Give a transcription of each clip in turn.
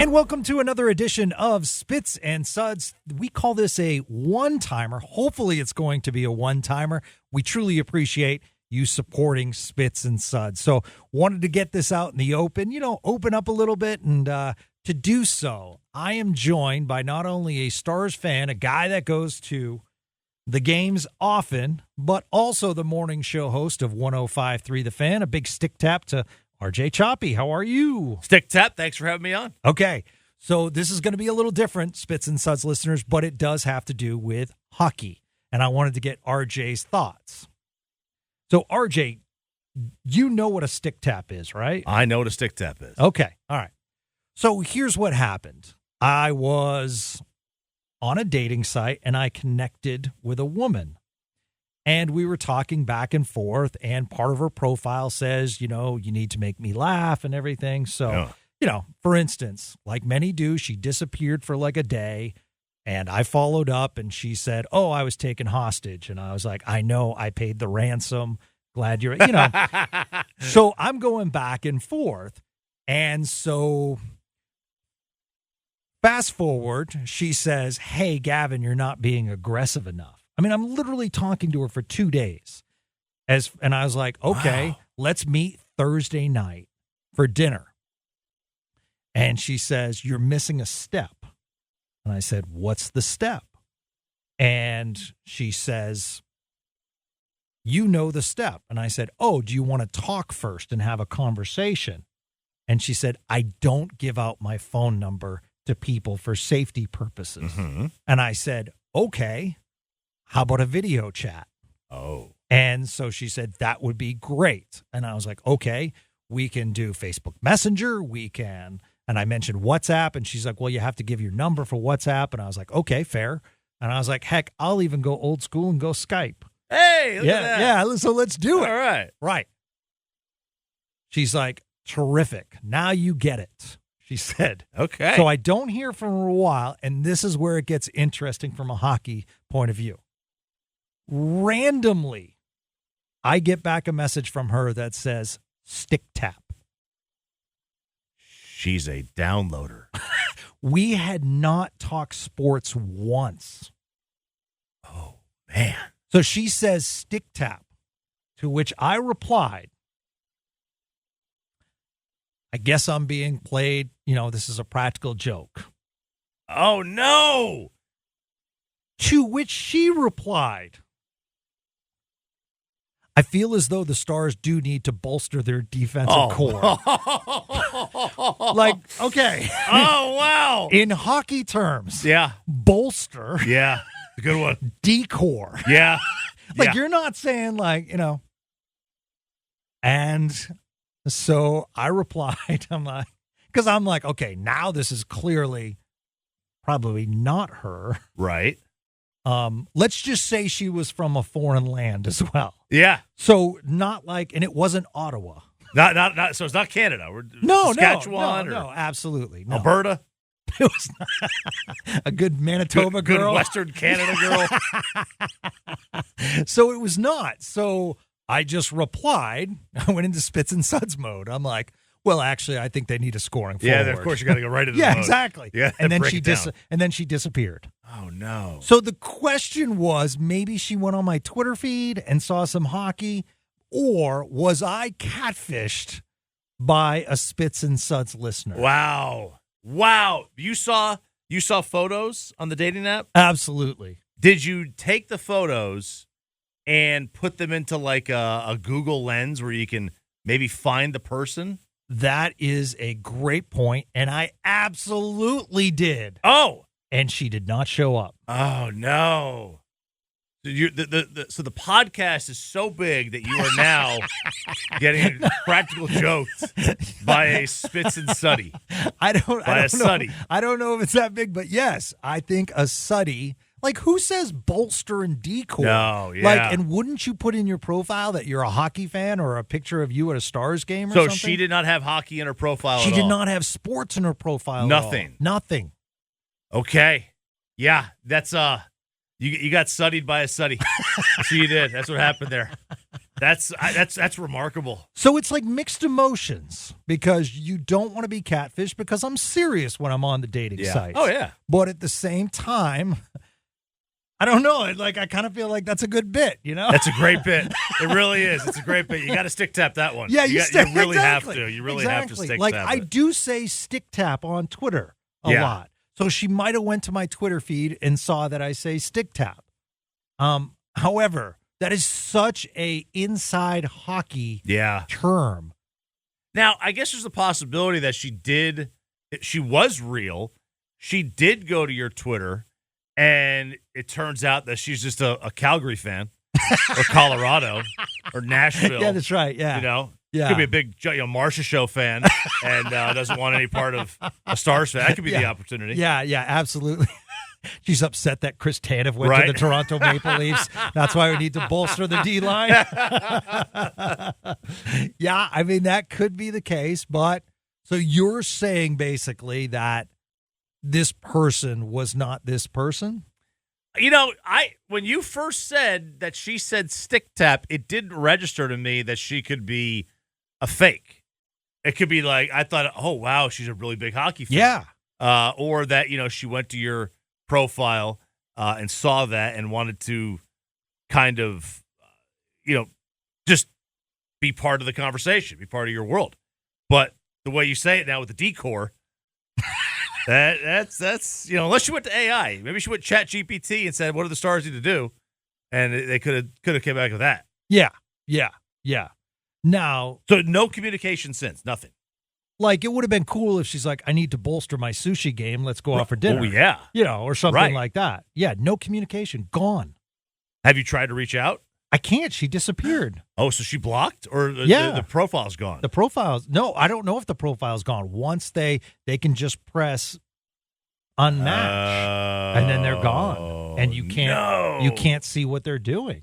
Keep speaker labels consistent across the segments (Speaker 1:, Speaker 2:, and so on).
Speaker 1: And welcome to another edition of Spits and Suds. We call this a one-timer. Hopefully it's going to be a one-timer. We truly appreciate you supporting Spits and Suds. So wanted to get this out in the open, open up a little bit. And to do so, I am joined by not only a Stars fan, a guy that goes to the games often, but also the morning show host of 105.3 The Fan, a big stick tap to RJ Choppy. How are you?
Speaker 2: Stick tap. Thanks for having me on.
Speaker 1: Okay. So this is going to be a little different, Spits and Suds listeners, but it does have to do with hockey. And I wanted to get RJ's thoughts. So RJ, you know what a stick tap is, right?
Speaker 2: I know what a stick tap is.
Speaker 1: Okay. All right. So here's what happened. I was on a dating site and I connected with a woman. And we were talking back and forth, and part of her profile says, you need to make me laugh and everything. So, for instance, like many do, she disappeared for like a day, and I followed up, and she said, oh, I was taken hostage. And I was like, I know, I paid the ransom. Glad you're, So I'm going back and forth. And so fast forward, she says, hey, Gavin, you're not being aggressive enough. I mean, I'm literally talking to her for 2 days. And I was like, okay, wow, let's meet Thursday night for dinner. And she says, you're missing a step. And I said, what's the step? And she says, you know the step. And I said, oh, do you want to talk first and have a conversation? And she said, I don't give out my phone number to people for safety purposes. Mm-hmm. And I said, okay. How about a video chat?
Speaker 2: Oh.
Speaker 1: And so she said, that would be great. And I was like, okay, we can do Facebook Messenger. And I mentioned WhatsApp. And she's like, well, you have to give your number for WhatsApp. And I was like, okay, fair. And I was like, heck, I'll even go old school and go Skype.
Speaker 2: Hey, look at that.
Speaker 1: Yeah, so let's do it.
Speaker 2: All right.
Speaker 1: Right. She's like, terrific. Now you get it, she said.
Speaker 2: Okay.
Speaker 1: So I don't hear from her a while. And this is where it gets interesting from a hockey point of view. Randomly, I get back a message from her that says stick tap.
Speaker 2: She's a downloader.
Speaker 1: We had not talked sports once.
Speaker 2: Oh, man.
Speaker 1: So she says stick tap, to which I replied, I guess I'm being played. This is a practical joke.
Speaker 2: Oh, no.
Speaker 1: To which she replied, I feel as though the Stars do need to bolster their defensive core. Like, okay.
Speaker 2: Oh, wow.
Speaker 1: In hockey terms.
Speaker 2: Yeah.
Speaker 1: Bolster.
Speaker 2: Yeah. Good one.
Speaker 1: Decor.
Speaker 2: Yeah.
Speaker 1: You're not saying And so I replied, I'm like, okay, now this is clearly probably not her.
Speaker 2: Right.
Speaker 1: Let's just say she was from a foreign land as well.
Speaker 2: Yeah.
Speaker 1: So not and it wasn't Ottawa.
Speaker 2: Not. So it's not Canada. Saskatchewan.
Speaker 1: No, absolutely. No.
Speaker 2: Alberta.
Speaker 1: It was not a good Manitoba girl.
Speaker 2: Good Western Canada girl.
Speaker 1: So it was not. So I just replied. I went into Spits and Suds mode. I'm like, well, actually, I think they need a scoring forward.
Speaker 2: Yeah, of course you got to go right into
Speaker 1: the
Speaker 2: mode.
Speaker 1: Exactly.
Speaker 2: Yeah,
Speaker 1: and then she disappeared.
Speaker 2: Oh no.
Speaker 1: So the question was, maybe she went on my Twitter feed and saw some hockey, or was I catfished by a Spits and Suds listener?
Speaker 2: Wow. You saw photos on the dating app?
Speaker 1: Absolutely.
Speaker 2: Did you take the photos and put them into a Google Lens where you can maybe find the person?
Speaker 1: That is a great point, and I absolutely did.
Speaker 2: Oh,
Speaker 1: and she did not show up.
Speaker 2: Oh no! So the podcast is so big that you are now getting practical jokes by a Spits and Suddy.
Speaker 1: I don't know if it's that big, but yes, I think a Suddy. Who says bolster and decor?
Speaker 2: No, yeah.
Speaker 1: And wouldn't you put in your profile that you're a hockey fan or a picture of you at a Stars game or
Speaker 2: something?
Speaker 1: So
Speaker 2: she did not have hockey in her profile
Speaker 1: She did not have sports in her profile
Speaker 2: Nothing.
Speaker 1: at all. Nothing.
Speaker 2: Okay. Yeah, that's You got suddied by a suddy. So you did. That's what happened there. That's remarkable.
Speaker 1: So it's like mixed emotions because you don't want to be catfished because I'm serious when I'm on the dating sites.
Speaker 2: Oh, yeah.
Speaker 1: But at the same time, I don't know. I kind of feel like that's a good bit, you know?
Speaker 2: That's a great bit. It really is. It's a great bit. You got to stick tap that one.
Speaker 1: Yeah, you
Speaker 2: really
Speaker 1: exactly.
Speaker 2: have to. You really have to stick
Speaker 1: like,
Speaker 2: tap
Speaker 1: I
Speaker 2: it.
Speaker 1: do say stick tap on Twitter a lot. So she might have went to my Twitter feed and saw that I say stick tap. However, that is such a inside hockey term.
Speaker 2: Now, I guess there's a possibility that she was real. She did go to your Twitter, and it turns out that she's just a Calgary fan or Colorado or Nashville.
Speaker 1: Yeah, that's right. Yeah.
Speaker 2: You know?
Speaker 1: Yeah.
Speaker 2: Could be a big Marcia Show fan and doesn't want any part of a Stars fan. That could be the opportunity.
Speaker 1: Yeah, absolutely. She's upset that Chris Tanev went to the Toronto Maple Leafs. That's why we need to bolster the D-line. Yeah, I mean, that could be the case. But so you're saying basically that this person was not this person?
Speaker 2: You know, when you first said that she said stick tap, it didn't register to me that she could be a fake. It could be like, I thought, oh, wow, she's a really big hockey fan.
Speaker 1: Yeah.
Speaker 2: Or that, she went to your profile and saw that and wanted to kind of, just be part of the conversation, be part of your world. But the way you say it now with the decor, that's unless she went to AI, maybe she went Chat GPT and said, what do the Stars need to do? And they could have came back with that.
Speaker 1: Yeah. Now,
Speaker 2: so no communication since, nothing.
Speaker 1: Like, it would have been cool if she's like, I need to bolster my sushi game. Let's go out for dinner.
Speaker 2: Oh, yeah.
Speaker 1: Or something like that. Yeah, no communication. Gone.
Speaker 2: Have you tried to reach out?
Speaker 1: I can't. She disappeared.
Speaker 2: Oh, so she blocked? Or the profile's gone?
Speaker 1: The profile's... No, I don't know if the profile's gone. Once they can just press unmatch, and then they're gone. And you can't see what they're doing.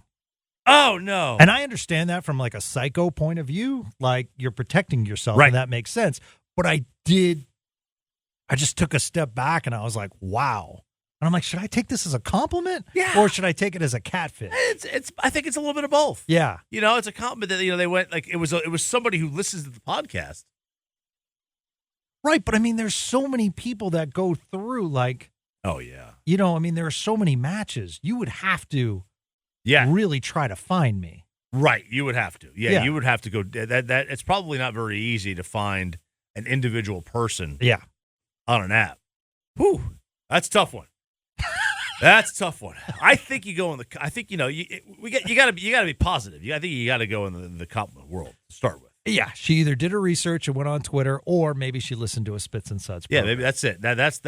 Speaker 2: Oh, no.
Speaker 1: And I understand that from like a psycho point of view. Like, you're protecting yourself, and that makes sense. But I just took a step back, and I was like, wow. And I'm like, should I take this as a compliment?
Speaker 2: Yeah.
Speaker 1: Or should I take it as a catfish?
Speaker 2: I think it's a little bit of both.
Speaker 1: Yeah.
Speaker 2: It's a compliment that, they went, like, it was somebody who listens to the podcast.
Speaker 1: Right, but I mean, there's so many people that go through, like...
Speaker 2: Oh, yeah.
Speaker 1: There are so many matches. You would have to... really try to find me.
Speaker 2: Right, you would have to. Yeah, you would have to go. That it's probably not very easy to find an individual person.
Speaker 1: Yeah,
Speaker 2: on an app. Whew, that's a tough one. That's a tough one. I think you go in the. I think you got to be positive. I think you got to go in the compliment world to start with.
Speaker 1: Yeah, she either did her research and went on Twitter, or maybe she listened to a Spits and Suds program.
Speaker 2: Yeah, maybe that's it. That's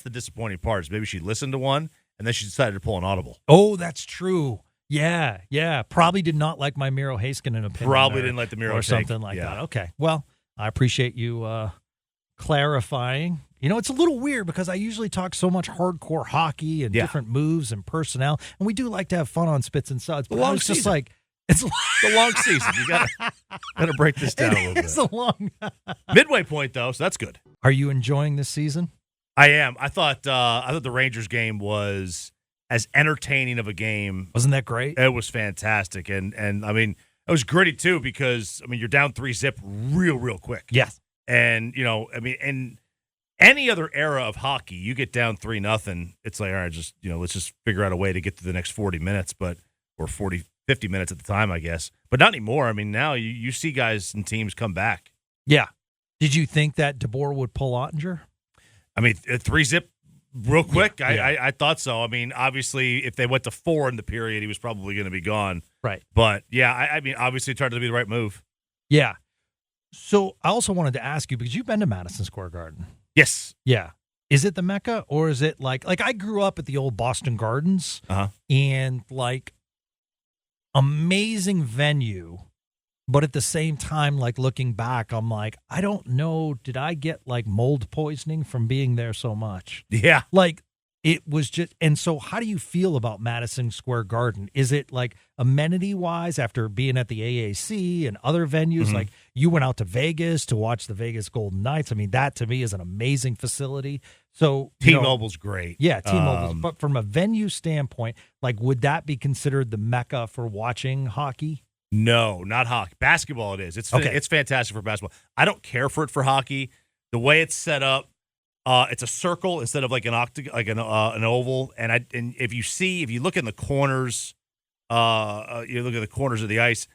Speaker 2: the disappointing part. Is maybe she listened to one and then she decided to pull an audible.
Speaker 1: Oh, that's true. Yeah. Probably did not like my Miro Haskinen opinion.
Speaker 2: Probably didn't like the Miro
Speaker 1: or something like that. Okay. Well, I appreciate you clarifying. It's a little weird because I usually talk so much hardcore hockey and different moves and personnel, and we do like to have fun on Spits and Suds. But it's just like it's
Speaker 2: a long season. You gotta break this down a little bit.
Speaker 1: It's a long
Speaker 2: midway point though, so that's good.
Speaker 1: Are you enjoying this season?
Speaker 2: I am. I thought the Rangers game was as entertaining of a game.
Speaker 1: Wasn't that great?
Speaker 2: It was fantastic. And I mean, it was gritty too because, you're down 3-0 real quick.
Speaker 1: Yes.
Speaker 2: And, in any other era of hockey, you get down 3-0, it's like, all right, let's just figure out a way to get to the next 40 minutes, or 50 minutes at the time, I guess. But not anymore. Now you see guys and teams come back.
Speaker 1: Yeah. Did you think that DeBoer would pull Ottinger?
Speaker 2: 3-0 real quick.
Speaker 1: Yeah.
Speaker 2: I thought so. Obviously, if they went to 4 in the period, he was probably going to be gone.
Speaker 1: Right.
Speaker 2: But, yeah, obviously it turned out to be the right move.
Speaker 1: Yeah. So I also wanted to ask you, because you've been to Madison Square Garden.
Speaker 2: Yes.
Speaker 1: Yeah. Is it the Mecca, or is it like I grew up at the old Boston Gardens, and amazing venue, but at the same time, looking back, I'm like, I don't know, did I get mold poisoning from being there so much?
Speaker 2: Yeah.
Speaker 1: It was just, and so how do you feel about Madison Square Garden? Is it like amenity wise after being at the AAC and other venues?
Speaker 2: Mhm.
Speaker 1: Like you went out to Vegas to watch the Vegas Golden Knights. I mean, that to me is an amazing facility. So
Speaker 2: T-Mobile's great.
Speaker 1: Yeah, T-Mobile's. But from a venue standpoint, like would that be considered the Mecca for watching hockey?
Speaker 2: No, not hockey. Basketball it is. It's
Speaker 1: Okay.
Speaker 2: it's fantastic for basketball. I don't care for it for hockey. The way it's set up, it's a circle instead of like an an oval. And if you look in the corners, you look at the corners of the ice,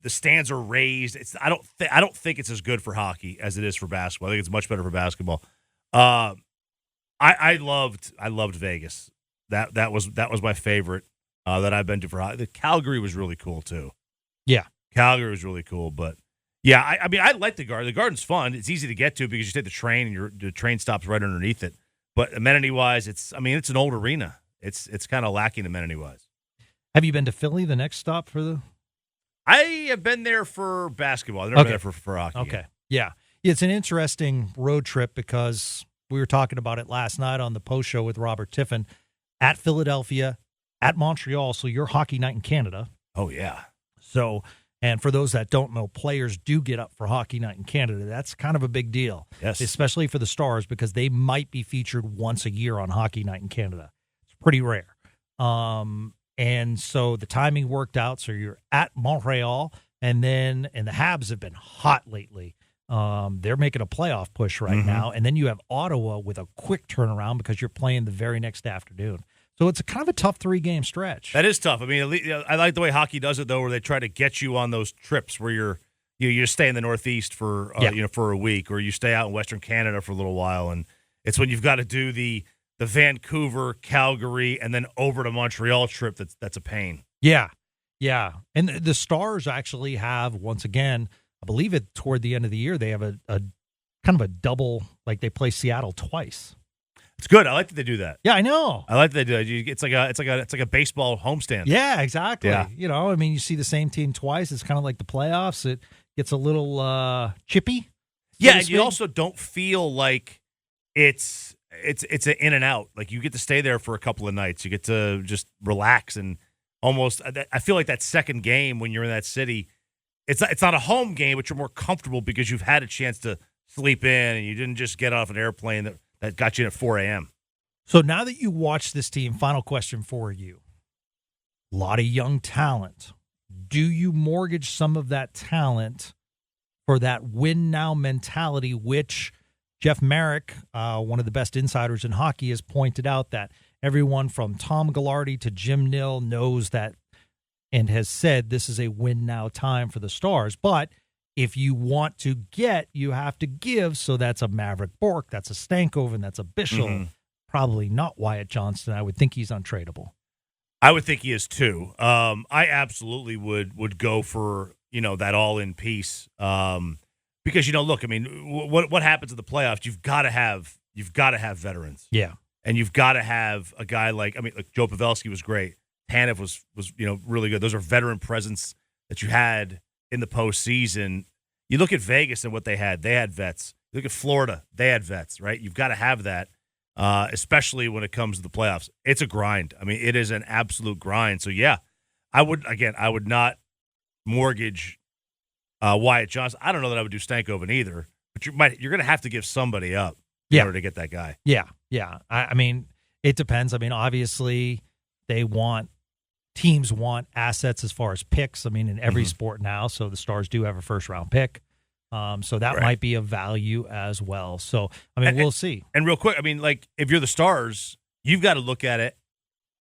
Speaker 2: the stands are raised. I don't think it's as good for hockey as it is for basketball. I think it's much better for basketball. I loved Vegas. That was my favorite that I've been to for hockey. The Calgary was really cool too.
Speaker 1: Yeah.
Speaker 2: Calgary was really cool, but yeah, I mean, I like the Garden. The Garden's fun. It's easy to get to because you take the train and the train stops right underneath it. But amenity-wise, it's an old arena. It's kind of lacking amenity-wise.
Speaker 1: Have you been to Philly, the next stop for the?
Speaker 2: I have been there for basketball. I've never been there for hockey.
Speaker 1: Okay.
Speaker 2: Yet.
Speaker 1: Yeah. It's an interesting road trip because we were talking about it last night on the post show with Robert Tiffin at Philadelphia, at Montreal. So your hockey night in Canada.
Speaker 2: Oh, yeah.
Speaker 1: So, and for those that don't know, players do get up for hockey night in Canada. That's kind of a big deal.
Speaker 2: Yes.
Speaker 1: Especially for the Stars because they might be featured once a year on hockey night in Canada. It's pretty rare. And so the timing worked out. So you're at Montreal, and the Habs have been hot lately. They're making a playoff push right now. And then you have Ottawa with a quick turnaround because you're playing the very next afternoon. So it's a kind of a tough 3-game stretch.
Speaker 2: That is tough. I mean, I like the way hockey does it, though, where they try to get you on those trips where you stay in the Northeast for for a week, or you stay out in Western Canada for a little while, and it's when you've got to do the Vancouver, Calgary, and then over to Montreal trip that's a pain.
Speaker 1: Yeah. And the Stars actually have, once again, I believe it toward the end of the year, they have a kind of a double, like they play Seattle twice.
Speaker 2: It's good. I like that they do that.
Speaker 1: Yeah, I know.
Speaker 2: I like that they do that. It's like a baseball homestand.
Speaker 1: Yeah, exactly.
Speaker 2: Yeah.
Speaker 1: I mean, you see the same team twice. It's kind of like the playoffs. It gets a little chippy.
Speaker 2: Yeah, and you also don't feel like it's an in and out. Like you get to stay there for a couple of nights. You get to just relax and almost. I feel like that second game when you're in that city, it's not a home game, but you're more comfortable because you've had a chance to sleep in and you didn't just get off an airplane that got you in at 4 a.m.
Speaker 1: So now that you watch this team, final question for you. A lot of young talent. Do you mortgage some of that talent for that win now mentality, which Jeff Merrick, one of the best insiders in hockey, has pointed out that everyone from Tom Ghilardi to Jim Nill knows that and has said this is a win now time for the Stars. But if you want to get, you have to give. So that's a Maverick Bourque, that's a Stankoven, that's a Bischel. Probably not Wyatt Johnston. I would think he's untradeable.
Speaker 2: I would think he is too. I absolutely would go for that all in piece because look, I mean, what happens in the playoffs? You've got to have veterans.
Speaker 1: Yeah,
Speaker 2: and you've got to have a guy like Joe Pavelski was great. Tanev was really good. Those are veteran presence that you had in the postseason. You look at Vegas and what they had. They had vets. You look at Florida. They had vets, right? You've got to have that, especially when it comes to the playoffs. It's a grind. I mean, it is an absolute grind. So, yeah, I would not mortgage Wyatt Johnson. I don't know that I would do Stankoven either, but you're going to have to give somebody up in order to get that guy.
Speaker 1: Yeah. I mean, it depends. I mean, obviously, teams want assets as far as picks. I mean, in every sport now, so the Stars do have a first-round pick. So that might be of value as well. So, I mean, we'll see.
Speaker 2: And real quick, I mean, like, if you're the Stars, you've got to look at it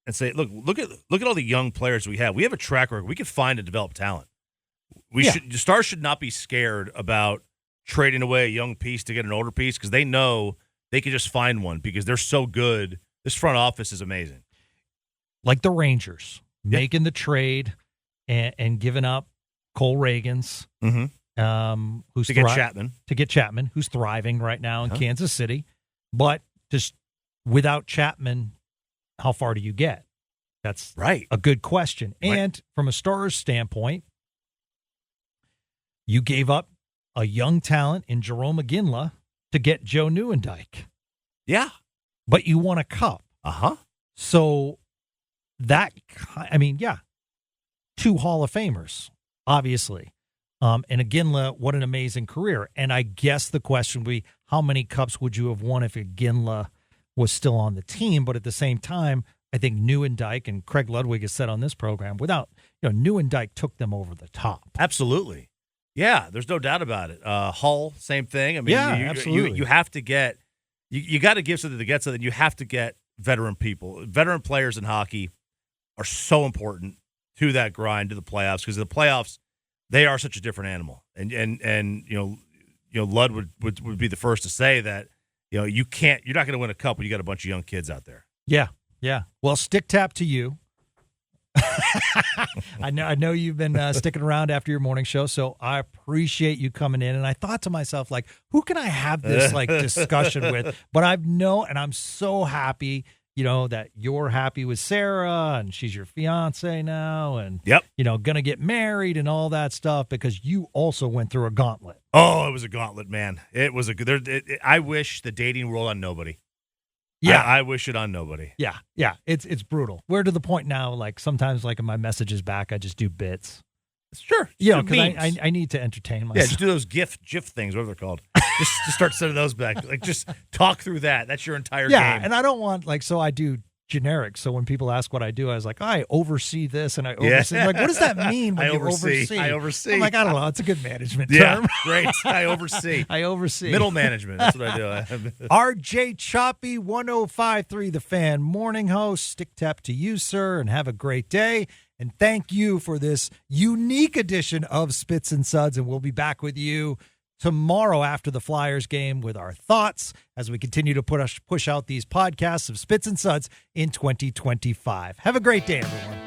Speaker 2: and say, look at all the young players we have. We have a track record. We can find and develop talent. The Stars should not be scared about trading away a young piece to get an older piece because they know they can just find one because they're so good. This front office is amazing.
Speaker 1: Like the Rangers. Making the trade and giving up Cole Reagans, who's
Speaker 2: to get
Speaker 1: Chapman, who's thriving right now in Kansas City. But just without Chapman, how far do you get? That's
Speaker 2: right.
Speaker 1: A good question. Right. And from a Stars standpoint, you gave up a young talent in Jerome McGinley to get Joe Nieuwendyk.
Speaker 2: Yeah.
Speaker 1: But you won a cup. So yeah, 2 Hall of Famers, obviously. And Iginla, what an amazing career. And I guess the question would be, how many cups would you have won if Iginla was still on the team? But at the same time, I think Nieuwendyk, and Craig Ludwig has said on this program, Nieuwendyk took them over the top.
Speaker 2: Absolutely. Yeah, there's no doubt about it. Hull, same thing. I mean,
Speaker 1: absolutely.
Speaker 2: You have to get you got to give something to get something. You have to get veteran people. Veteran players in hockey are so important to that grind, to the playoffs, because the playoffs, they are such a different animal. And Lud would be the first to say that, you're not going to win a cup when you got a bunch of young kids out there.
Speaker 1: Yeah. Well, stick tap to you. I know you've been sticking around after your morning show, so I appreciate you coming in. And I thought to myself, who can I have this discussion with? But and I'm so happy, that you're happy with Sarah and she's your fiance now, and gonna get married and all that stuff, because you also went through a gauntlet.
Speaker 2: Oh, it was a gauntlet, man. It was I wish the dating world on nobody.
Speaker 1: Yeah,
Speaker 2: I wish it on nobody.
Speaker 1: Yeah, it's brutal. We're to the point now, sometimes in my messages back, I just do bits.
Speaker 2: Sure,
Speaker 1: because I need to entertain myself.
Speaker 2: Yeah, just do those GIF things, whatever they're called. just start sending those back. Just talk through that. That's your entire game.
Speaker 1: Yeah, and I don't want so I do generic. So when people ask what I do, I was I oversee this and I oversee. What does that mean when you oversee?
Speaker 2: I oversee.
Speaker 1: I'm I don't know. It's a good management term.
Speaker 2: Great. I oversee.
Speaker 1: I oversee.
Speaker 2: Middle management. That's what I do.
Speaker 1: RJ Choppy, 105.3 The Fan morning host. Stick tap to you, sir, and have a great day. And thank you for this unique edition of Spits and Suds. And we'll be back with you tomorrow after the Flyers game with our thoughts as we continue to push out these podcasts of Spits and Suds in 2025. Have a great day, everyone.